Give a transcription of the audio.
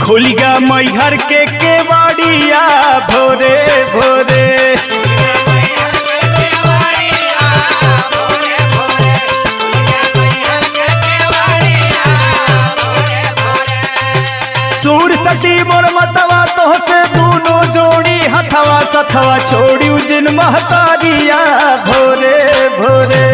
खुल गया मई घर के केवाड़िया भोरे भोरे। सूर सटी मोर मतवा तो से दोनों जोड़ी हथवा सथवा छोड़ी जिन महतारिया भोरे भोरे।